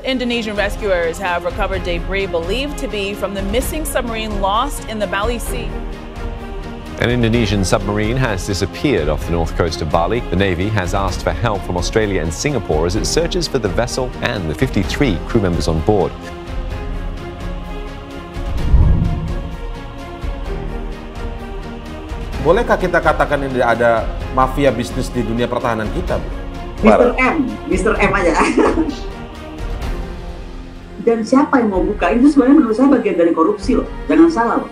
Indonesian rescuers have recovered debris believed to be from the missing submarine lost in the Bali Sea. An Indonesian submarine has disappeared off the north coast of Bali. The Navy has asked for help from Australia and Singapore as it searches for the vessel and the 53 crew members on board. Bolehkah kita katakan ini ada mafia bisnis di dunia pertahanan kita, Bu? Mr. M aja. Dan siapa yang mau buka? Itu sebenarnya menurut saya bagian dari korupsi loh. Jangan salah loh.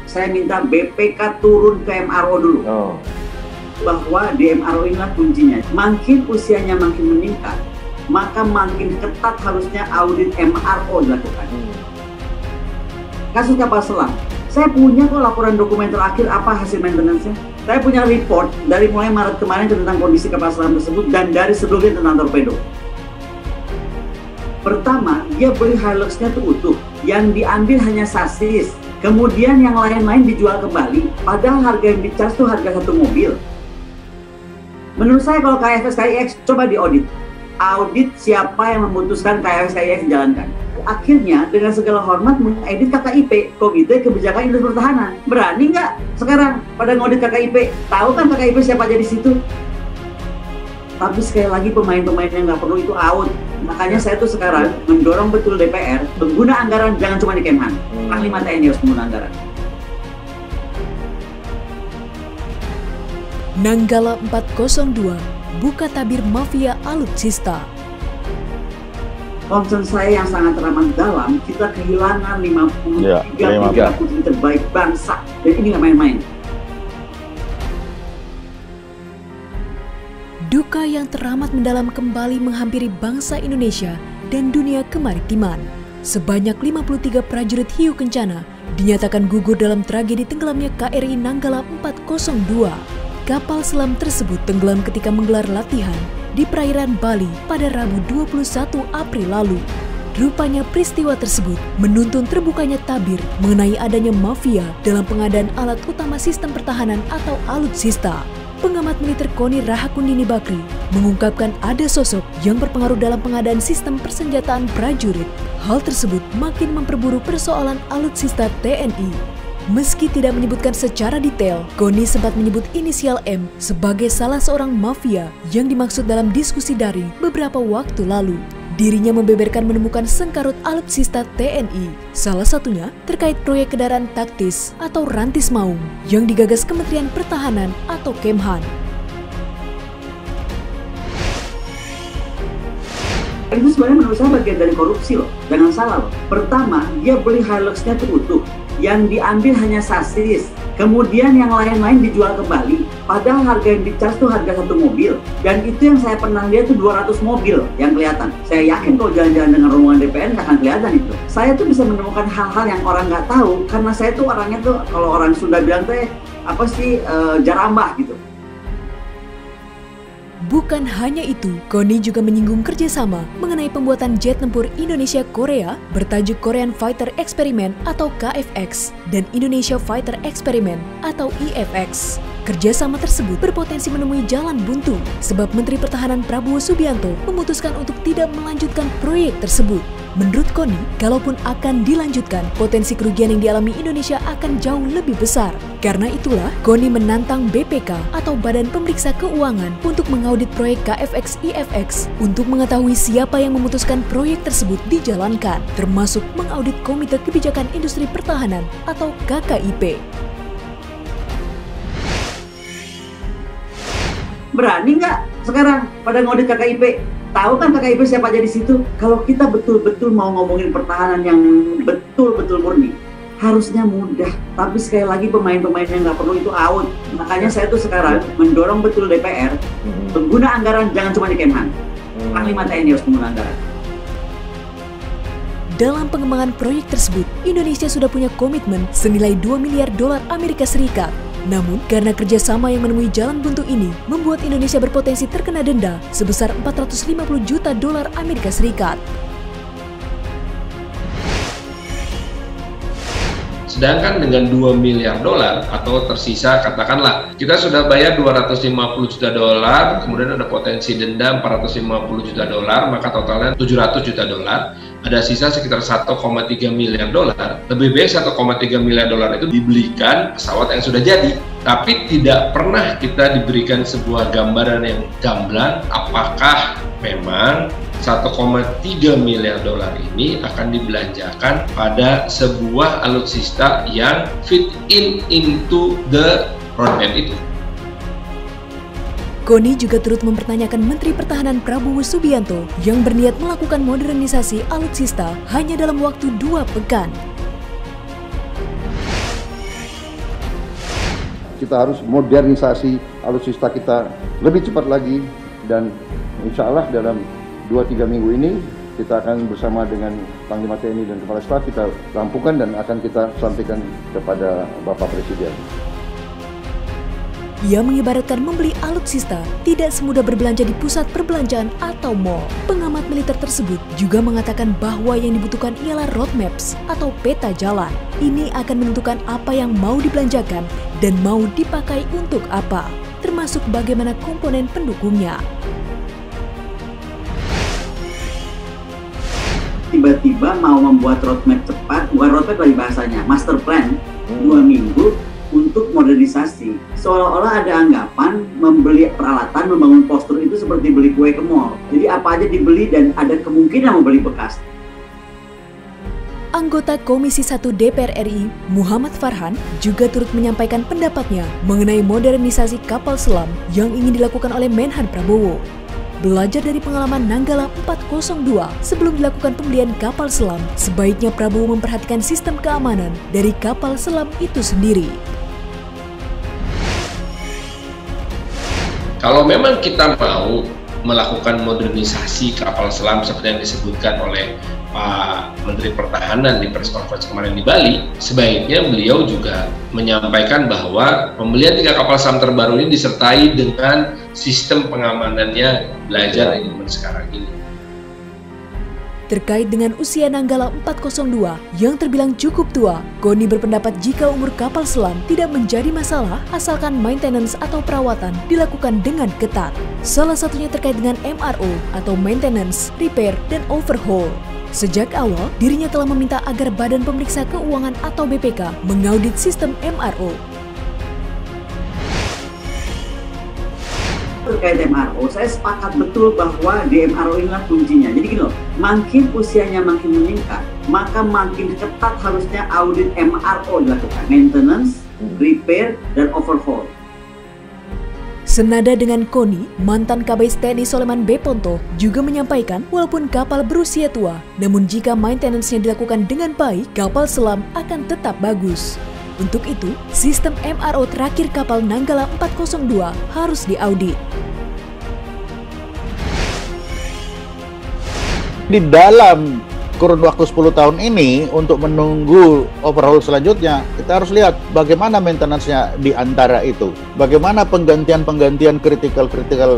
Saya minta BPK turun ke MRO dulu. Bahwa di MRO inilah kuncinya. Makin usianya makin meningkat, maka makin ketat harusnya audit MRO dilakukan. Kasus kapal selam, saya punya kok laporan dokumen terakhir apa hasil maintenance-nya. Saya punya report dari mulai Maret kemarin tentang kondisi kapal selam tersebut dan dari sebelumnya tentang torpedo. Pertama, dia beli Hilux-nya tuh utuh, yang diambil hanya sasis. Kemudian yang lain-lain dijual kembali, padahal harga yang di-charge itu harga satu mobil. Menurut saya kalau KFS KIX coba diaudit. Audit siapa yang memutuskan KFS KIX dijalankan. Akhirnya dengan segala hormat mengedit KKIP, Komite Kebijakan Industri Pertahanan. Berani nggak sekarang pada ngaudit KKIP? Tahu kan KKIP siapa aja di situ? Tapi sekali lagi pemain-pemain yang nggak perlu itu out. Makanya saya tuh sekarang mendorong betul DPR, pengguna anggaran jangan cuma di Kemhan. Panglima TNI harus pengguna anggaran. Nanggala 402 buka tabir mafia alutsista. Concern saya yang sangat teramat dalam, kita kehilangan 53 putri terbaik bangsa. Dan ini nggak main-main. Duka yang teramat mendalam kembali menghampiri bangsa Indonesia dan dunia kemaritiman. Sebanyak 53 prajurit hiu kencana dinyatakan gugur dalam tragedi tenggelamnya KRI Nanggala 402. Kapal selam tersebut tenggelam ketika menggelar latihan di perairan Bali pada Rabu 21 April lalu. Rupanya peristiwa tersebut menuntun terbukanya tabir mengenai adanya mafia dalam pengadaan alat utama sistem pertahanan atau alutsista. Pengamat militer KONI Rahakundini Bakri mengungkapkan ada sosok yang berpengaruh dalam pengadaan sistem persenjataan prajurit. Hal tersebut makin memperburuk persoalan alutsista TNI. Meski tidak menyebutkan secara detail, KONI sempat menyebut inisial M sebagai salah seorang mafia yang dimaksud dalam diskusi daring beberapa waktu lalu. Dirinya membeberkan menemukan sengkarut alutsista TNI, salah satunya terkait proyek kendaraan taktis atau Rantis Maung yang digagas Kementerian Pertahanan atau Kemhan. Itu sebenarnya menurut saya bagian dari korupsi loh, jangan salah loh. Pertama, dia beli Hilux-nya tuh utuh, yang diambil hanya sasis. Kemudian yang lain-lain dijual kembali, padahal harga yang di-charge itu harga satu mobil. Dan itu yang saya pernah lihat tuh 200 mobil yang kelihatan. Saya yakin kalau jalan-jalan dengan rombongan DPR nggak akan kelihatan itu. Saya tuh bisa menemukan hal-hal yang orang nggak tahu, karena saya tuh orangnya tuh, kalau orang Sunda bilang tuh jarambah gitu. Bukan hanya itu, KONI juga menyinggung kerjasama mengenai pembuatan jet tempur Indonesia-Korea bertajuk Korean Fighter Experiment atau KFX dan Indonesia Fighter Experiment atau IFX. Kerjasama tersebut berpotensi menemui jalan buntu sebab Menteri Pertahanan Prabowo Subianto memutuskan untuk tidak melanjutkan proyek tersebut. Menurut KONI, kalaupun akan dilanjutkan, potensi kerugian yang dialami Indonesia akan jauh lebih besar. Karena itulah, KONI menantang BPK atau Badan Pemeriksa Keuangan untuk mengaudit proyek KFX-IFX untuk mengetahui siapa yang memutuskan proyek tersebut dijalankan, termasuk mengaudit Komite Kebijakan Industri Pertahanan atau KKIP. Berani nggak sekarang pada ngaudit KKIP? Tahu kan KKIP siapa aja di situ? Kalau kita betul-betul mau ngomongin pertahanan yang betul-betul murni, harusnya mudah. Tapi sekali lagi pemain-pemain yang nggak perlu itu out. Makanya saya tuh sekarang mendorong betul DPR, pengguna anggaran jangan cuma di Kemhan. Panglima TNI harus pengguna anggaran. Dalam pengembangan proyek tersebut, Indonesia sudah punya komitmen senilai 2 miliar dolar Amerika Serikat. Namun, karena kerjasama yang menemui jalan buntu ini, membuat Indonesia berpotensi terkena denda sebesar 450 juta dolar Amerika Serikat. Sedangkan dengan 2 miliar dolar atau tersisa katakanlah kita sudah bayar 250 juta dolar, kemudian ada potensi denda 450 juta dolar, maka totalnya 700 juta dolar. Ada sisa sekitar 1,3 miliar dolar. Lebih baik 1,3 miliar dolar itu dibelikan pesawat yang sudah jadi. Tapi tidak pernah kita diberikan sebuah gambaran yang gamblang apakah memang 1,3 miliar dolar ini akan dibelanjakan pada sebuah alutsista yang fit into the roadmap itu. Koni juga turut mempertanyakan Menteri Pertahanan Prabowo Subianto yang berniat melakukan modernisasi alutsista hanya dalam waktu 2 pekan. Kita harus modernisasi alutsista kita lebih cepat lagi, dan insya Allah dalam 2-3 minggu ini kita akan bersama dengan Panglima TNI dan Kepala Staf kita rampungkan dan akan kita sampaikan kepada Bapak Presiden. Ia mengibaratkan membeli alutsista tidak semudah berbelanja di pusat perbelanjaan atau mall. Pengamat militer tersebut juga mengatakan bahwa yang dibutuhkan ialah roadmaps atau peta jalan. Ini akan menentukan apa yang mau dibelanjakan dan mau dipakai untuk apa, termasuk bagaimana komponen pendukungnya. Tiba-tiba mau membuat roadmap cepat, bukan roadmap lagi bahasanya, master plan 2 minggu untuk modernisasi. Seolah-olah ada anggapan membeli peralatan, membangun postur itu seperti beli kue ke mall. Jadi apa aja dibeli dan ada kemungkinan membeli bekas. Anggota Komisi 1 DPR RI, Muhammad Farhan, juga turut menyampaikan pendapatnya mengenai modernisasi kapal selam yang ingin dilakukan oleh Menhan Prabowo. Belajar dari pengalaman Nanggala 402 sebelum dilakukan pembelian kapal selam, sebaiknya Prabowo memperhatikan sistem keamanan dari kapal selam itu sendiri. Kalau memang kita mau melakukan modernisasi kapal selam seperti yang disebutkan oleh Pak Menteri Pertahanan di press conference kemarin di Bali, sebaiknya beliau juga menyampaikan bahwa pembelian 3 kapal selam terbaru ini disertai dengan sistem pengamanannya belajar dari zaman sekarang ini. Terkait dengan usia Nanggala 402 yang terbilang cukup tua, Koni berpendapat jika umur kapal selam tidak menjadi masalah asalkan maintenance atau perawatan dilakukan dengan ketat. Salah satunya terkait dengan MRO atau maintenance, repair, dan overhaul. Sejak awal, dirinya telah meminta agar Badan Pemeriksa Keuangan atau BPK mengaudit sistem MRO. Terkait MRO, saya sepakat betul bahwa di MRO inilah kuncinya. Jadi gini loh, makin usianya makin meningkat, maka makin ketat harusnya audit MRO dilakukan. Maintenance, repair, dan overhaul. Senada dengan Koni, mantan Kabais TNI Soleman B. Ponto juga menyampaikan walaupun kapal berusia tua, namun jika maintenance-nya dilakukan dengan baik, kapal selam akan tetap bagus. Untuk itu, sistem MRO terakhir kapal Nanggala 402 harus diaudit. Di dalam kurun waktu 10 tahun ini, untuk menunggu overhaul selanjutnya, kita harus lihat bagaimana maintenance-nya di antara itu. Bagaimana penggantian critical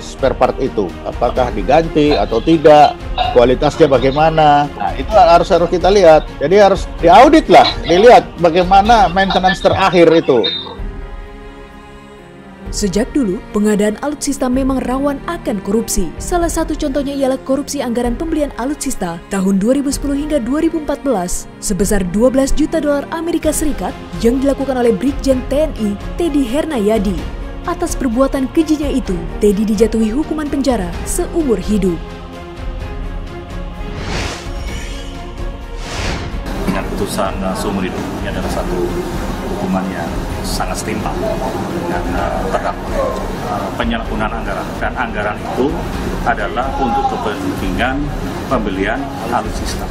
spare part itu. Apakah diganti atau tidak, kualitasnya bagaimana. Nah, itu harus kita lihat. Jadi harus diaudit lah, dilihat bagaimana maintenance terakhir itu. Sejak dulu, pengadaan alutsista memang rawan akan korupsi. Salah satu contohnya ialah korupsi anggaran pembelian alutsista tahun 2010 hingga 2014 sebesar 12 juta dolar Amerika Serikat yang dilakukan oleh Brigjen TNI Teddy Hernayadi. Atas perbuatan kejinya itu, Teddy dijatuhi hukuman penjara seumur hidup. Dengan putusan seumur hidup, ini adalah satu hukuman yang sangat setimpal dengan terdakwa. Penyalahgunaan anggaran, dan anggaran itu adalah untuk kepentingan pembelian alutsista.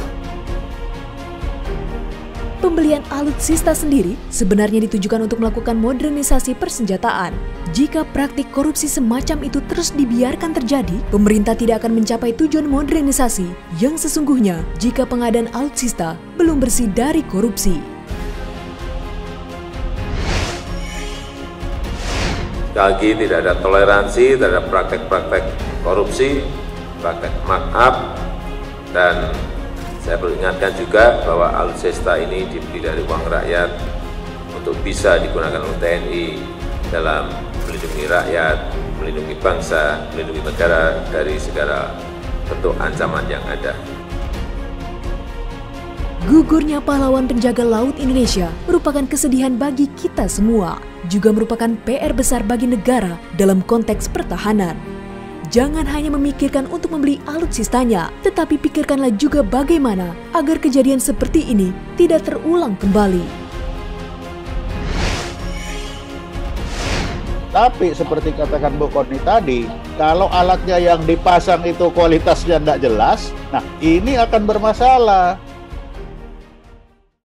Pembelian alutsista sendiri sebenarnya ditujukan untuk melakukan modernisasi persenjataan. Jika praktik korupsi semacam itu terus dibiarkan terjadi, pemerintah tidak akan mencapai tujuan modernisasi yang sesungguhnya jika pengadaan alutsista belum bersih dari korupsi. Sekali lagi, tidak ada toleransi terhadap praktek-praktek korupsi, praktek markup, dan saya perlu ingatkan juga bahwa alutsista ini dibeli dari uang rakyat untuk bisa digunakan oleh TNI dalam melindungi rakyat, melindungi bangsa, melindungi negara dari segala bentuk ancaman yang ada. Gugurnya pahlawan penjaga laut Indonesia merupakan kesedihan bagi kita semua, juga merupakan PR besar bagi negara dalam konteks pertahanan. Jangan hanya memikirkan untuk membeli alutsistanya, tetapi pikirkanlah juga bagaimana agar kejadian seperti ini tidak terulang kembali. Tapi seperti katakan Bu Koni tadi, kalau alatnya yang dipasang itu kualitasnya tidak jelas, nah ini akan bermasalah.